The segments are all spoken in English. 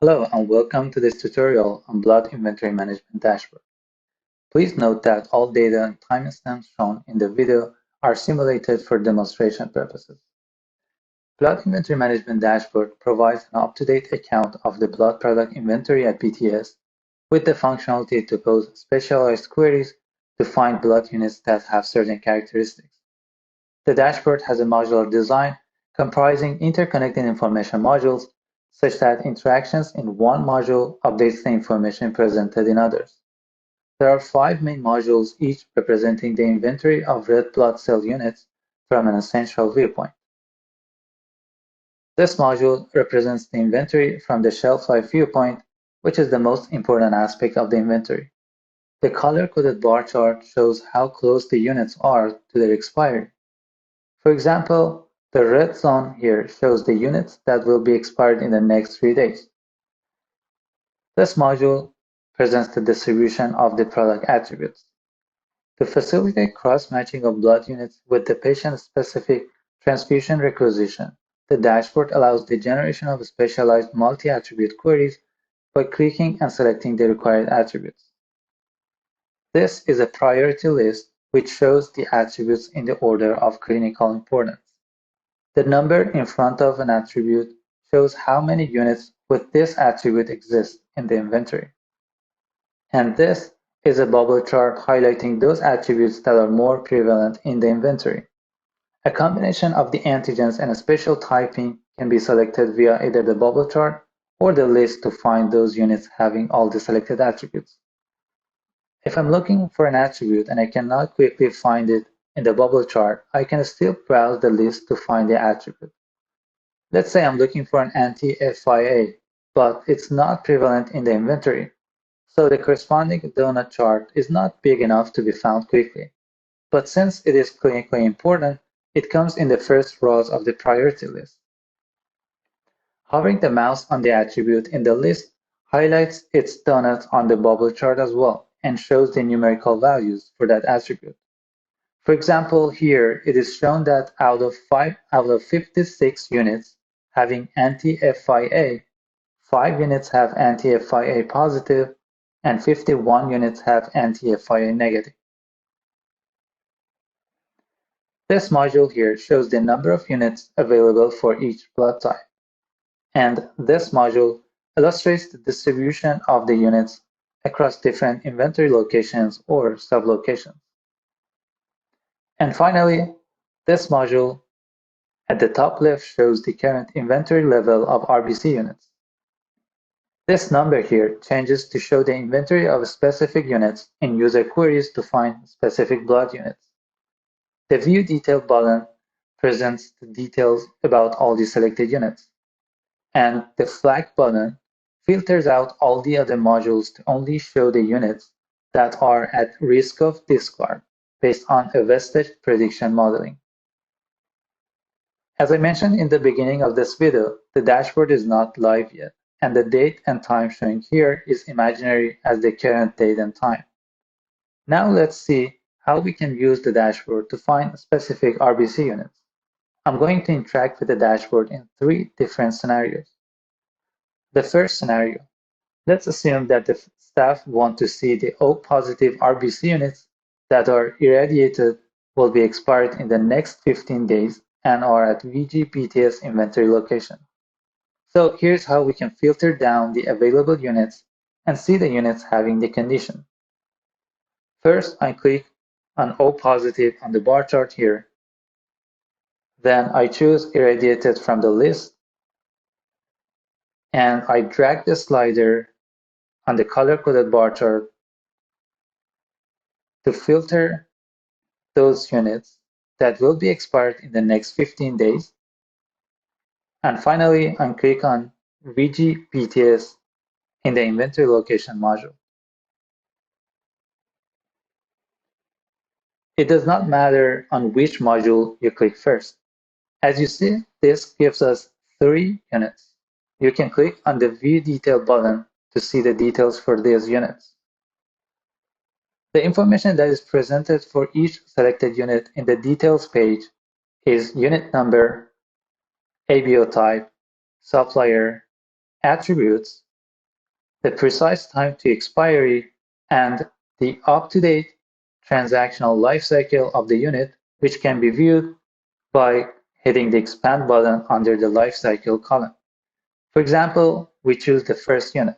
Hello and welcome to this tutorial on Blood Inventory Management Dashboard. Please note that all data and timestamps shown in the video are simulated for demonstration purposes. Blood Inventory Management Dashboard provides an up-to-date account of the blood product inventory at BTS with the functionality to pose specialized queries to find blood units that have certain characteristics. The dashboard has a modular design comprising interconnected information modules such that interactions in one module updates the information presented in others. There are 5 main modules, each representing the inventory of red blood cell units from an essential viewpoint. This module represents the inventory from the shelf life viewpoint, which is the most important aspect of the inventory. The color-coded bar chart shows how close the units are to their expiry. For example, the red zone here shows the units that will be expired in the next 3 days. This module presents the distribution of the product attributes. To facilitate cross-matching of blood units with the patient-specific transfusion requisition, the dashboard allows the generation of specialized multi-attribute queries by clicking and selecting the required attributes. This is a priority list which shows the attributes in the order of clinical importance. The number in front of an attribute shows how many units with this attribute exist in the inventory. And this is a bubble chart highlighting those attributes that are more prevalent in the inventory. A combination of the antigens and a special typing can be selected via either the bubble chart or the list to find those units having all the selected attributes. If I'm looking for an attribute and I cannot quickly find it in the bubble chart, I can still browse the list to find the attribute. Let's say I'm looking for an anti-FIA, but it's not prevalent in the inventory, so the corresponding donut chart is not big enough to be found quickly. But since it is clinically important, it comes in the first rows of the priority list. Hovering the mouse on the attribute in the list highlights its donut on the bubble chart as well and shows the numerical values for that attribute. For example, here it is shown that out of 56 units having anti-FIA, 5 units have anti-FIA positive and 51 units have anti-FIA negative. This module here shows the number of units available for each blood type. And this module illustrates the distribution of the units across different inventory locations or sublocations. And finally, this module at the top left shows the current inventory level of RBC units. This number here changes to show the inventory of specific units in user queries to find specific blood units. The View Detail button presents the details about all the selected units, and the Flag button filters out all the other modules to only show the units that are at risk of discard based on a vestige prediction modeling. As I mentioned in the beginning of this video, the dashboard is not live yet, and the date and time showing here is imaginary as the current date and time. Now let's see how we can use the dashboard to find specific RBC units. I'm going to interact with the dashboard in 3 different scenarios. The first scenario, let's assume that the staff want to see the O-positive RBC units that are irradiated will be expired in the next 15 days and are at VG-BTS inventory location. So here's how we can filter down the available units and see the units having the condition. First, I click on O-positive on the bar chart here. Then I choose irradiated from the list, and I drag the slider on the color-coded bar chart to filter those units that will be expired in the next 15 days. And finally, I click on VG-BTS in the inventory location module. It does not matter on which module you click first. As you see, this gives us 3 units. You can click on the View Detail button to see the details for these units. The information that is presented for each selected unit in the details page is unit number, ABO type, supplier, attributes, the precise time to expiry, and the up-to-date transactional lifecycle of the unit, which can be viewed by hitting the Expand button under the Lifecycle column. For example, we choose the first unit.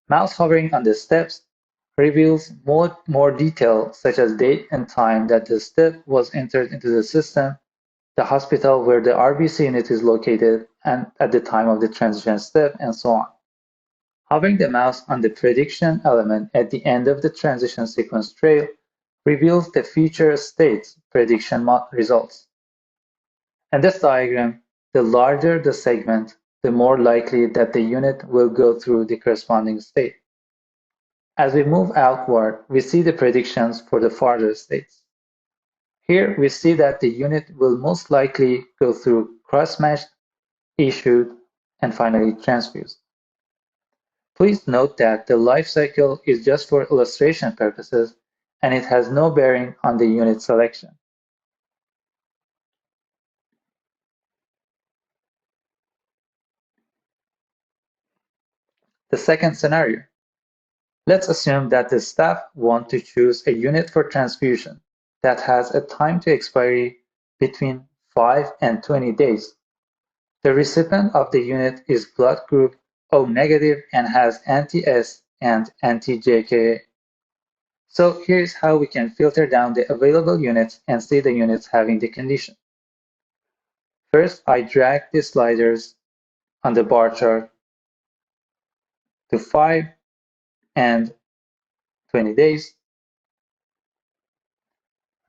Mouse hovering on the steps reveals more detail, such as date and time that the step was entered into the system, the hospital where the RBC unit is located, and at the time of the transition step, and so on. Hovering the mouse on the prediction element at the end of the transition sequence trail reveals the future state's prediction results. In this diagram, the larger the segment, the more likely that the unit will go through the corresponding state. As we move outward, we see the predictions for the farther states. Here we see that the unit will most likely go through cross-matched, issued, and finally transfused. Please note that the life cycle is just for illustration purposes and it has no bearing on the unit selection. The second scenario. Let's assume that the staff want to choose a unit for transfusion that has a time to expiry between 5 and 20 days. The recipient of the unit is blood group O negative and has anti-S and anti-JKA. So here's how we can filter down the available units and see the units having the condition. First, I drag the sliders on the bar chart to 5 and 20 days.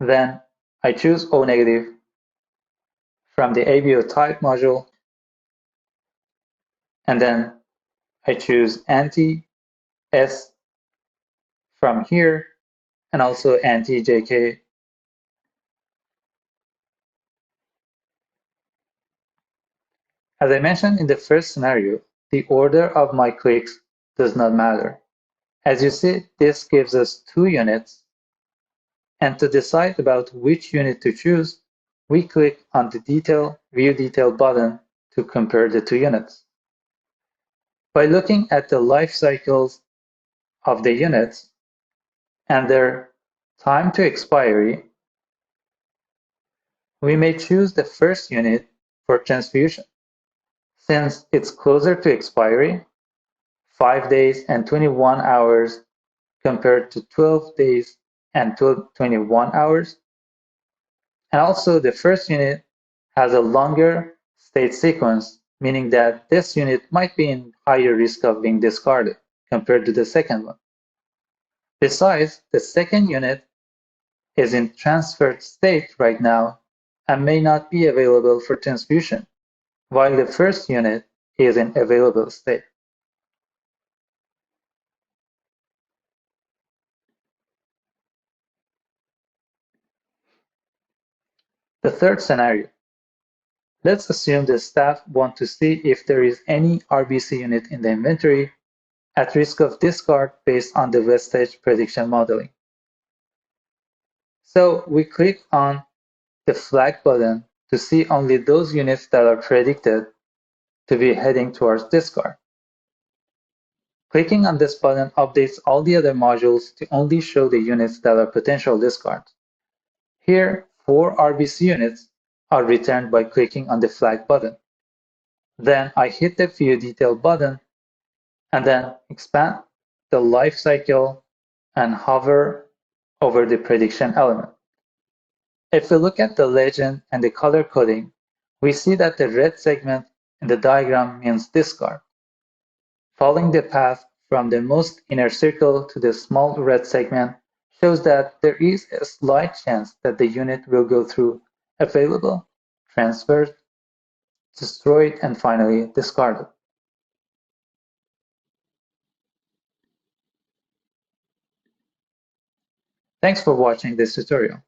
Then I choose O negative from the ABO type module, and then I choose anti-S from here and also anti-JK. As I mentioned in the first scenario, the order of my clicks does not matter. As you see, this gives us 2 units, and to decide about which unit to choose, we click on the View Detail button to compare the 2 units. By looking at the life cycles of the units and their time to expiry, we may choose the first unit for transfusion. Since it's closer to expiry, 5 days and 21 hours compared to 12 days and 21 hours. And also the first unit has a longer state sequence, meaning that this unit might be in higher risk of being discarded compared to the second one. Besides, the second unit is in transferred state right now and may not be available for transfusion, while the first unit is in available state. The third scenario. Let's assume the staff want to see if there is any RBC unit in the inventory at risk of discard based on the wastage prediction modeling. So we click on the flag button to see only those units that are predicted to be heading towards discard. Clicking on this button updates all the other modules to only show the units that are potential discards. Here, 4 RBC units are returned by clicking on the flag button. Then I hit the View Detail button and then expand the life cycle and hover over the prediction element. If we look at the legend and the color coding, we see that the red segment in the diagram means discard. Following the path from the most inner circle to the small red segment shows that there is a slight chance that the unit will go through available, transferred, destroyed, and finally discarded. Thanks for watching this tutorial.